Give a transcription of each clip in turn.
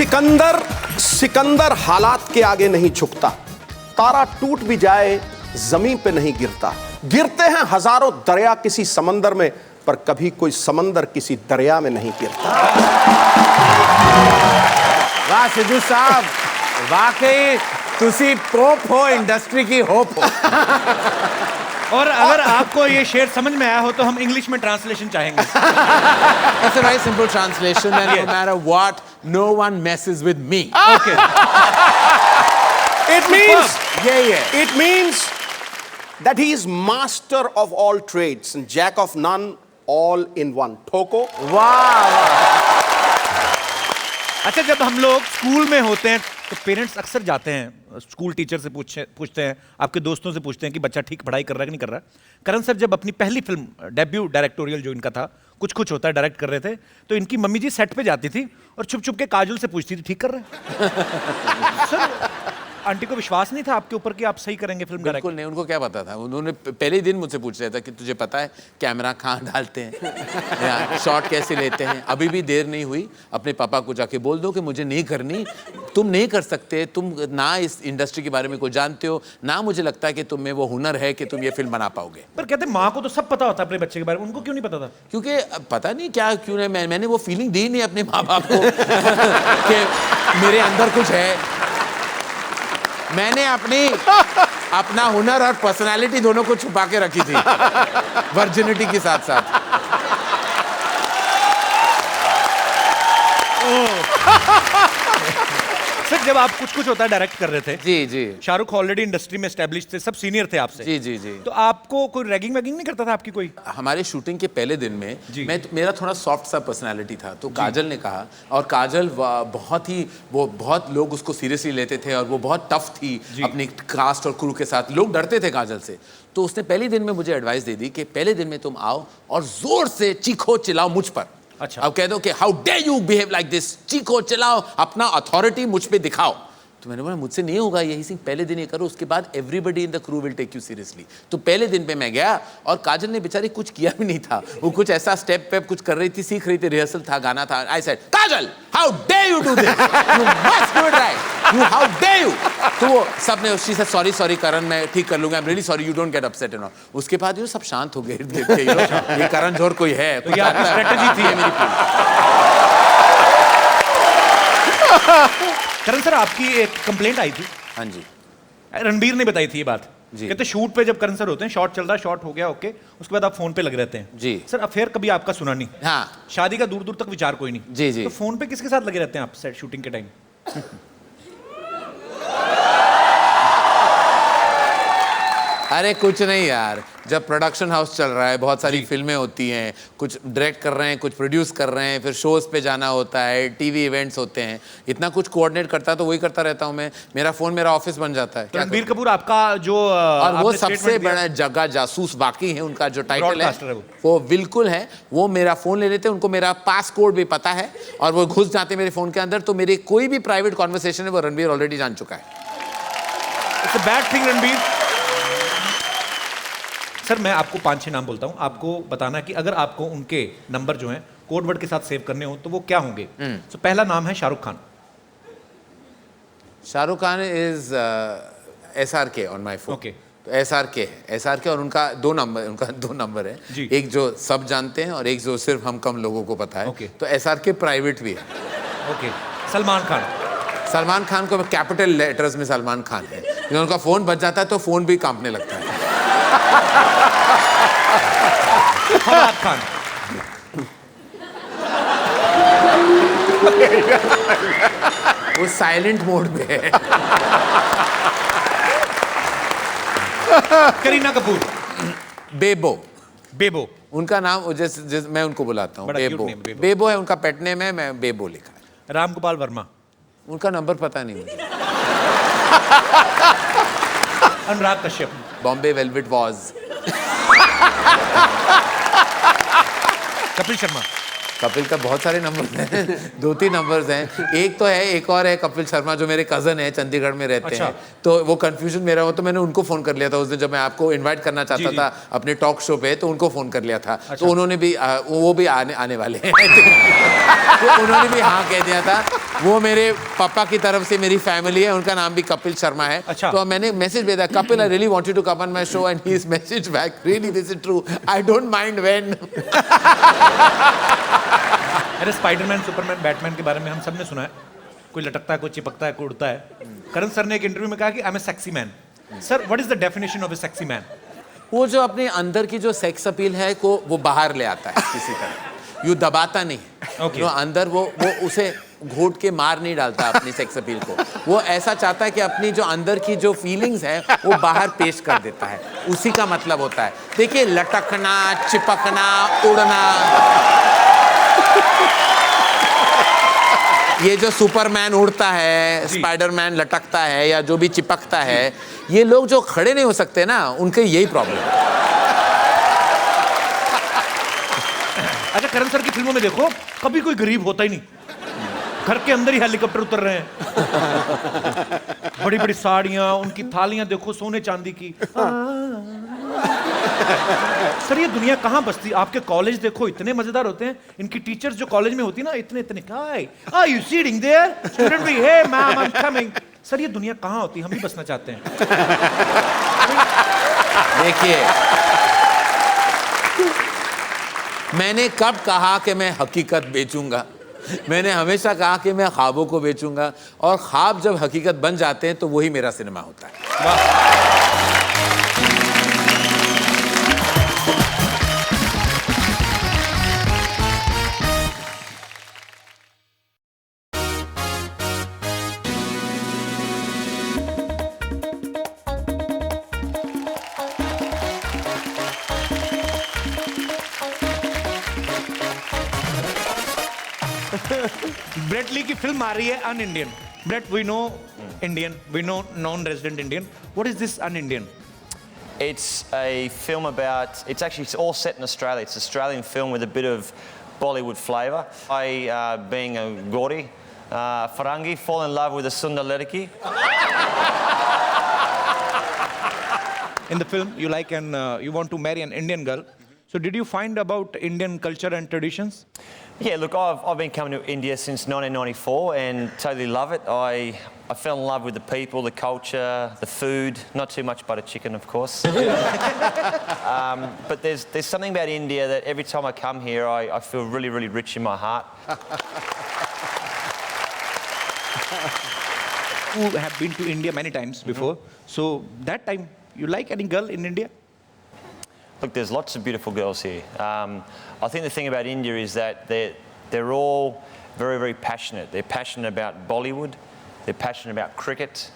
सिकंदर सिकंदर हालात के आगे नहीं झुकता। तारा टूट भी जाए जमीन पे नहीं गिरता। गिरते हैं हजारों दरिया किसी समंदर में, पर कभी कोई समंदर किसी दरिया में नहीं गिरता। वाह सिद्धू साहब, वाकई तुसी पोप हो, इंडस्ट्री की होप हो। और अगर आपको ये शेर समझ में आया हो तो हम इंग्लिश में ट्रांसलेशन चाहेंगे। It's a very simple translation and no matter what, no one messes with me. Okay. It means that he is master of all trades and jack of none, all in one. ठोको। वाह। अच्छा, जब हम लोग school में होते हैं तो parents अक्सर जाते हैं स्कूल टीचर से पूछते हैं, आपके दोस्तों से पूछते हैं कि बच्चा ठीक पढ़ाई कर रहा है कि नहीं कर रहा। करण सर जब अपनी पहली फिल्म डेब्यू डायरेक्टोरियल जो इनका था, कुछ कुछ होता है, डायरेक्ट कर रहे थे, तो इनकी मम्मी जी सेट पे जाती थी और छुप छुप के काजल से पूछती थी ठीक कर रहे हैं। सर आंटी को विश्वास नहीं था आपके ऊपर कि आप सही करेंगे फिल्म डायरेक्ट? बिल्कुल नहीं, उनको क्या पता था। उन्होंने पहले दिन मुझसे पूछ रहा था कि तुझे पता है कैमरा कहाँ डालते हैं, शॉट कैसे लेते हैं। अभी भी देर नहीं हुई, अपने पापा को जाके बोल दो कि मुझे नहीं करनी, तुम नहीं कर सकते, तुम ना इस इंडस्ट्री के बारे में कुछ जानते हो, ना मुझे लगता है कि तुम में वो हुनर है कि तुम ये फिल्म बना पाओगे। पर कहते माँ को तो सब पता होता है अपने बच्चे के बारे में, उनको क्यों नहीं पता था? क्योंकि पता नहीं क्या क्यों नहीं, मैंने वो फीलिंग दी नहीं अपने माँ बाप को कि मेरे अंदर कुछ है। मैंने अपना हुनर और पर्सनालिटी दोनों को छुपा के रखी थी, वर्जिनिटी के साथ साथ। सर जब आप कुछ कुछ होता है डायरेक्ट कर रहे थे, जी जी, शाहरुख ऑलरेडी इंडस्ट्री में एस्टेब्लिश थे, सब सीनियर थे आपसे। जी जी जी। तो आपको कोई रैगिंग वैगिंग नहीं करता था आपकी कोई? हमारे शूटिंग के पहले दिन में मेरा थोड़ा सॉफ्ट सा पर्सनालिटी था, तो काजल ने कहा, और काजल बहुत लोग उसको सीरियसली लेते थे और वो बहुत टफ थी अपनी कास्ट और क्रू के साथ, लोग डरते थे काजल से। तो उसने पहले दिन में मुझे एडवाइस दे दी कि पहले दिन में तुम आओ और जोर से चीखो चिल्लाओ मुझ पर। अच्छा। अब कह दो कि how dare you behave like this, चीखो चिल्लाओ, अपना अथॉरिटी मुझ पे दिखाओ। तो मैंने बोला मुझसे नहीं होगा, यही सिंह पहले दिन ये करो, उसके बाद everybody in the crew will take you seriously. तो पहले दिन पे मैं गया और काजल ने बेचारी कुछ किया भी नहीं था, वो कुछ ऐसा स्टेप पे कुछ कर रही थी, सीख रही थी, रिहर्सल था, गाना था। I said Kajal how dare you do this, you must do it right, you how dare you. तो वो सब ने, she said sorry sorry Karan, मैं ठीक कर लूंगा, I am really sorry, you don't get upset and all. उसके बाद ये सब शांत हो गए, ये करण जोहर कोई है, तो ये आपकी स्ट्रेटजी थी मेरी करण सर आपकी एक कंप्लेंट आई थी। हाँ जी, रणबीर ने बताई थी ये बात जी। कहते शूट पे जब करण सर होते हैं, शॉट चल रहा है, शॉट हो गया ओके, उसके बाद आप फोन पे लगे रहते हैं। जी सर अफेयर कभी आपका सुना नहीं? हाँ। शादी का दूर दूर तक विचार कोई नहीं। जी जी। तो फोन पे किसके साथ लगे रहते हैं आप सेट शूटिंग के टाइम? अरे कुछ नहीं यार, जब प्रोडक्शन हाउस चल रहा है, बहुत सारी फिल्में होती हैं, कुछ डायरेक्ट कर रहे हैं, कुछ प्रोड्यूस कर रहे हैं, फिर शोज पे जाना होता है, टीवी इवेंट्स होते हैं, इतना कुछ कोऑर्डिनेट करता है, तो वही करता रहता हूँ मैं। मेरा फोन मेरा ऑफिस बन जाता है। तो रणबीर कपूर आपका जो और वो सबसे बड़ा जगह जासूस बाकी है, उनका जो टाइटल है वो बिल्कुल है, वो मेरा फोन ले लेते हैं, उनको मेरा पासकोड भी पता है और वो घुस जाते हैं मेरे फोन के अंदर, तो मेरी कोई भी प्राइवेट कॉन्वर्सेशन है वो रणबीर ऑलरेडी जान चुका है। It's a bad thing Ranbir. Sir मैं आपको 5-6 नाम बोलता हूँ, आपको बताना है कि अगर आपको उनके नंबर जो हैं कोड वर्ड के साथ सेव करने हो तो वो क्या होंगे। तो पहला नाम है Shahrukh Khan. Shahrukh Khan is SRK on my phone. Okay. तो SRK और उनका दो नंबर है, एक जो सब जानते हैं और एक जो सिर्फ हम कम लोगों को पता है। तो SRK प्राइवेट भी है। ओके। सलमान खान को कैपिटल लेटर्स में सलमान खान है, जब उनका फोन बज जाता है तो फोन भी कांपने लगता है। फवाद खान। वो साइलेंट मोड में है। करीना कपूर। बेबो उनका नाम, जैसे मैं उनको बुलाता हूँ बेबो है उनका पेट नेम है, मैं बेबो लिखा है। राम गोपाल वर्मा। उनका नंबर पता नहीं मुझे। अनुराग कश्यप। Bombay Velvet was. कपिल शर्मा। कपिल का बहुत सारे नंबर्स हैं, 2-3 नंबर्स हैं। एक तो है, एक और है कपिल शर्मा जो मेरे कजन है, चंडीगढ़ में रहते हैं। तो वो कंफ्यूजन मेरा हो, तो मैंने उनको फोन कर लिया था उस दिन जब मैं आपको इनवाइट करना चाहता था अपने टॉक शो पे, तो उनको फोन कर लिया था। तो उन्होंने भी वो भी आने वाले हैं। तो उन्होंने भी हाँ कह दिया था। वो मेरे पापा की तरफ से मेरी फैमिली है, उनका नाम भी कपिल शर्मा है। अच्छा। तो मैंने मैसेज भेजा, Kapil I really want you to come on my show, and he is message back, really this is true, I don't mind when. अरे स्पाइडरमैन, सुपरमैन, बैटमैन के बारे में हम सब ने सुना है, कोई लटकता है, कोई चिपकता है, कोई उड़ता है। करण सर ने एक इंटरव्यू में कहा कि I am a sexy man. Sir, what is the definition of a sexy man? वो जो अपने अंदर की जो सेक्स अपील है को वो बाहर ले आता है किसी तरह, यूं दबाता नहीं। Okay. जो अंदर वो उसे घोट के मार नहीं डालता अपनी सेक्स अपील को, वो ऐसा चाहता है कि अपनी जो अंदर की जो फीलिंग्स है वो बाहर पेश कर देता है, उसी का मतलब होता है। देखिए, लटकना, चिपकना, उड़ना, ये जो सुपरमैन उड़ता है, स्पाइडरमैन लटकता है, या जो भी चिपकता है, ये लोग जो खड़े नहीं हो सकते ना, उनके यही प्रॉब्लम है। अच्छा, करण सर की फिल्मों में देखो, कभी कोई गरीब होता ही नहीं, घर के अंदर ही हेलीकॉप्टर उतर रहे हैं, बड़ी बड़ी साड़ियां, उनकी थालियां देखो सोने चांदी की। सर, ये दुनिया कहाँ बसती? आपके कॉलेज देखो, इतने मजेदार होते हैं। इनकी टीचर्स जो कॉलेज में होती ना, इतने इतने, are you sitting there? Student भी, hey ma'am I am coming. Sir, ये दुनिया कहाँ होती? हम भी बसना चाहते हैं। देखिए, मैंने कब कहा कि मैं हकीकत बेचूंगा? मैंने हमेशा कहा कि मैं ख्वाबों को बेचूंगा, और ख्वाब जब हकीकत बन जाते हैं तो वही मेरा सिनेमा होता है। ब्रेट ली की फिल्म आ रही है un Indian. Brett, we know Indian, we know non resident Indian, what is this un Indian? It's a film about, it's actually all set in Australia. It's an Australian film with a bit of Bollywood flavour. I, being a Gauri, Farangi, fall in love with a Sundar Ladaki. In the film, you like you want to marry an Indian girl. So did you find about Indian culture and traditions? Yeah, look, I've been coming to India since 1994 and totally love it. I fell in love with the people, the culture, the food. Not too much butter chicken, of course. But there's something about India that every time I come here, I feel really, really rich in my heart. You have been to India many times before. So that time, you like any girl in India? Look, there's lots of beautiful girls here. I think the thing about India is that they're all very, very passionate. They're passionate about Bollywood, they're passionate about cricket,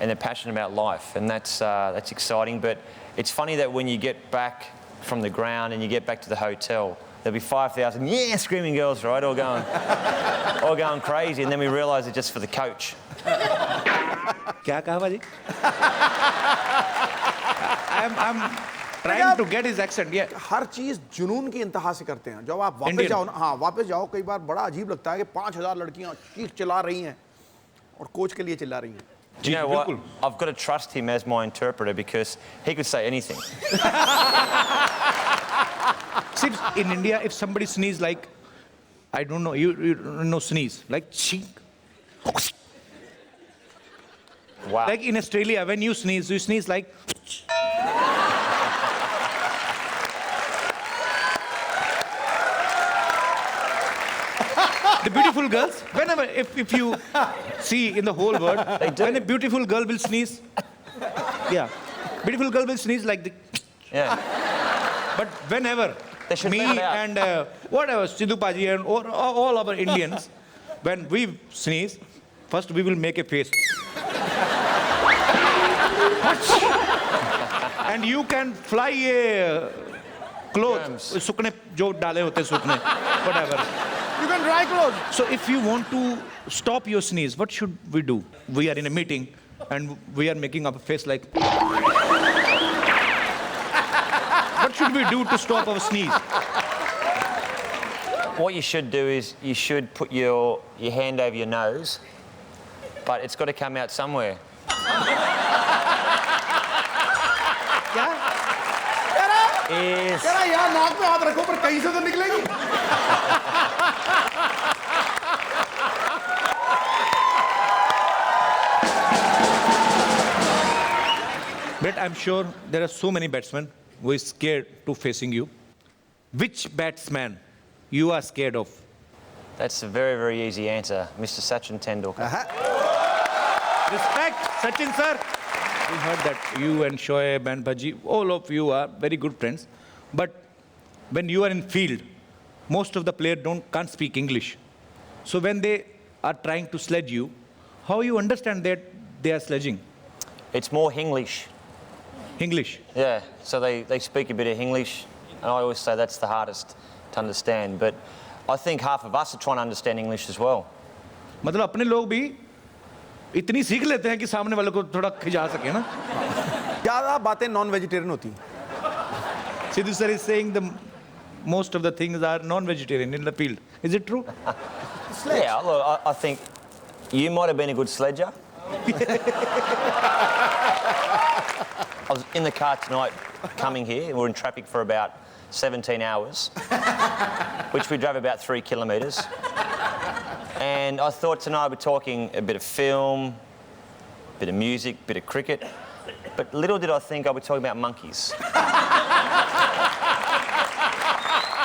and they're passionate about life, and that's exciting. But it's funny that when you get back from the ground and you get back to the hotel, there'll be 5,000 screaming girls, right, all going crazy, and then we realise it's just for the coach. क्या कहा भाजी? I'm trying to get his accent. Yeah. हर चीज जुनून की इंतहा से करते हैं। जब आप वापस Indian. जाओ ना, हाँ वापस जाओ, कई बार बड़ा अजीब लगता है कि 5,000 लड़कियां चीख चिल्ला रही हैं और कोच के लिए चिल्ला रही हैं। Do you know what? I've got to trust him as my interpreter because he could say anything. See, in India, if somebody sneeze like, I don't know, you know sneeze, like chink. Wow. Like in Australia, when you sneeze like. The beautiful girls, whenever, if you see in the whole world, when a beautiful girl will sneeze, yeah, beautiful girl will sneeze like the. Yeah. But whenever They should me let it out. and whatever Sidhu Paji and all our Indians, when we sneeze, first we will make a face. And you can fly a clothes, sukne jo dale hote sukne, whatever. You can dry clothes. So if you want to stop your sneeze, what should we do? We are in a meeting and we are making up a face like. What should we do to stop our sneeze? What you should do is you should put your hand over your nose, but it's got to come out somewhere. क्या? Is यार नाक पे हाथ रखो पर कहीं से तो निकलेगी। I'm sure there are so many batsmen who is scared to facing you. Which batsman you are scared of? That's a very, very easy answer. Mr. Sachin Tendulkar. Respect, Sachin sir. We heard that you and Shoaib and Bhaji, all of you are very good friends. But when you are in field, most of the players can't speak English. So when they are trying to sledge you, how you understand that they are sledging? It's more Hinglish. English. Yeah, so they speak a bit of English, and I always say that's the hardest to understand. But I think half of us are trying to understand English as well. मतलब अपने लोग भी इतनी सीख लेते हैं कि सामने वाले को थोड़ा खिंचा सके ना. ज्यादा बातें नॉन वेजिटेरियन होती हैं. Sidhu sir is saying most of the things are non-vegetarian in the field. Is it true? Yeah, look, I think you might have been a good sledger. I was in the car tonight coming here. We were in traffic for about 17 hours, which we drove about 3 kilometres. And I thought tonight we're talking a bit of film, a bit of music, a bit of cricket. But little did I think I would talk about monkeys.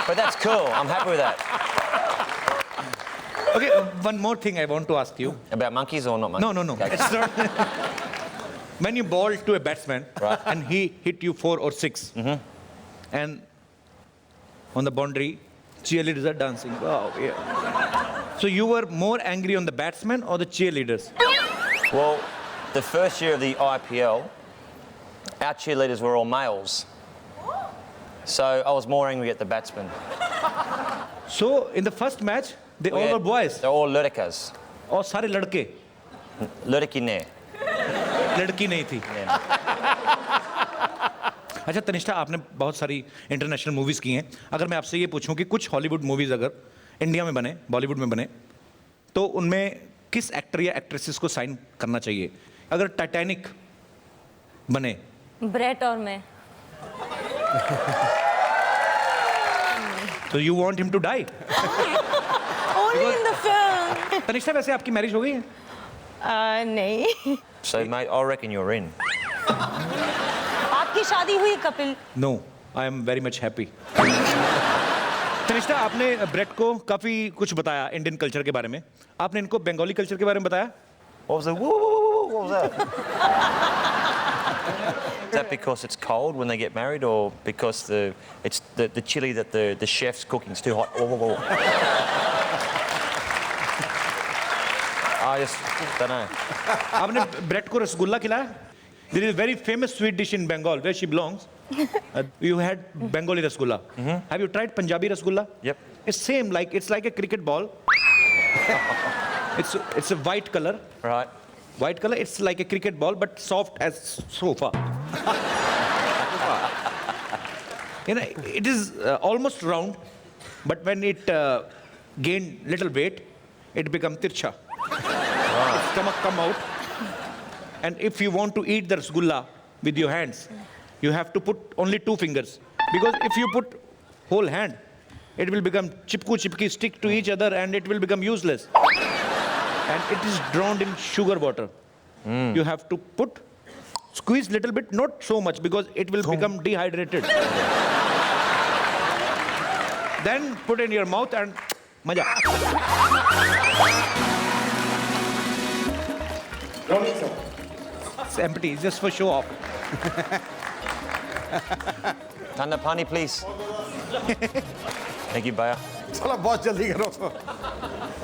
But that's cool. I'm happy with that. Okay, one more thing I want to ask you. About monkeys or not monkeys? No. Okay. It's not. When you ball to a batsman Right. and he hit you 4 or 6, and on the boundary, cheerleaders are dancing. Wow, yeah. So you were more angry on the batsman or the cheerleaders? Well, the first year of the IPL, our cheerleaders were all males. So I was more angry at the batsmen. So in the first match, they all were boys. They're all lurikas. और सारे लड़के, Luriki ne. लड़की नहीं थी. अच्छा तनिष्ठा, आपने बहुत सारी इंटरनेशनल मूवीज की हैं. अगर मैं आपसे ये पूछूं कि कुछ हॉलीवुड मूवीज अगर इंडिया में बने, बॉलीवुड में बने, तो उनमें किस एक्टर या एक्ट्रेसेस को साइन करना चाहिए? अगर टाइटैनिक बने, ब्रेट और मैं. तो you want him to die? Only in the film. Tannishtha, वैसे आपकी मैरिज हो गई है? नहीं. So, mate, I reckon you're in. आपकी शादी हुई Kapil? No, I am very much happy. Tannishtha, आपने ब्रेट को काफी कुछ बताया इंडियन कल्चर के बारे में. आपने इनको बंगाली कल्चर के बारे में बताया? What was that? Woo, woo, woo, woo, what was that? Is that because it's cold when they get married, or because it's the chili that the chef's cooking is too hot? Whoa, whoa, whoa. I just don't know. आपने Brett को रसगुल्ला खिलाया? There is a very famous sweet dish in Bengal where she belongs. You had Bengali rasgulla. Have you tried Punjabi rasgulla? Yep. It's same, it's like a cricket ball. It's a white color. Right. White color. It's like a cricket ball, but soft as sofa. You know, it is almost round, but when it gained little weight, it become tircha. Its stomach come out. And if you want to eat the rasgulla with your hands, you have to put only 2 fingers. Because if you put whole hand, it will become chipku, stick to each other, and it will become useless. And it is drowned in sugar water. You have to squeeze little bit, not so much, because it will become dehydrated. Then put in your mouth and maja. It's empty, it's just for show off. Tanda pani, please. Thank you, Baya. चलो बहुत जल्दी करो.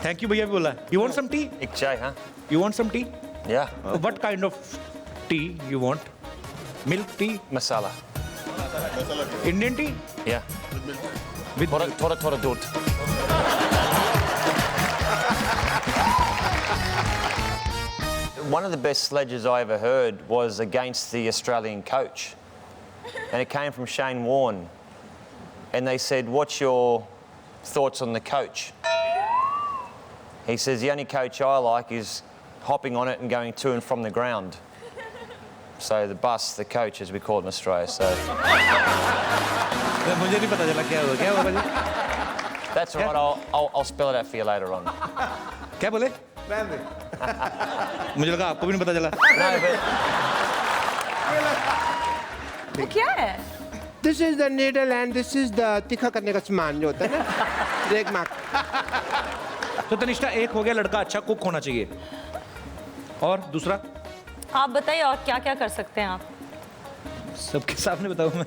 Thank you, भैया भी बोला. You want some tea? Ik chai, huh? You want some tea? Yeah. What kind of tea you want? Milk tea? Masala. Indian tea? Yeah. With Tora dot. One of the best sledges I ever heard was against the Australian coach. And it came from Shane Warne. And they said, what's your thoughts on the coach? He says, the only coach I like is hopping on it and going to and from the ground. So the bus, the coach, as we call it in Australia. So मुझे नहीं पता चला क्या हुआ भाई? that's all right. I'll spell it out for you later on. क्या बोले? मुझे लगा आपको भी नहीं पता चला. No, but वो क्या है? This is the needle and this is the तीखा करने का सामान जो होता है ना, रेग मार्क। तो तनिष्ठा, एक हो गया लड़का अच्छा कुक होना चाहिए, और दूसरा? आप बताइए और क्या क्या कर सकते हैं आप? सबके सामने बताऊं मैं?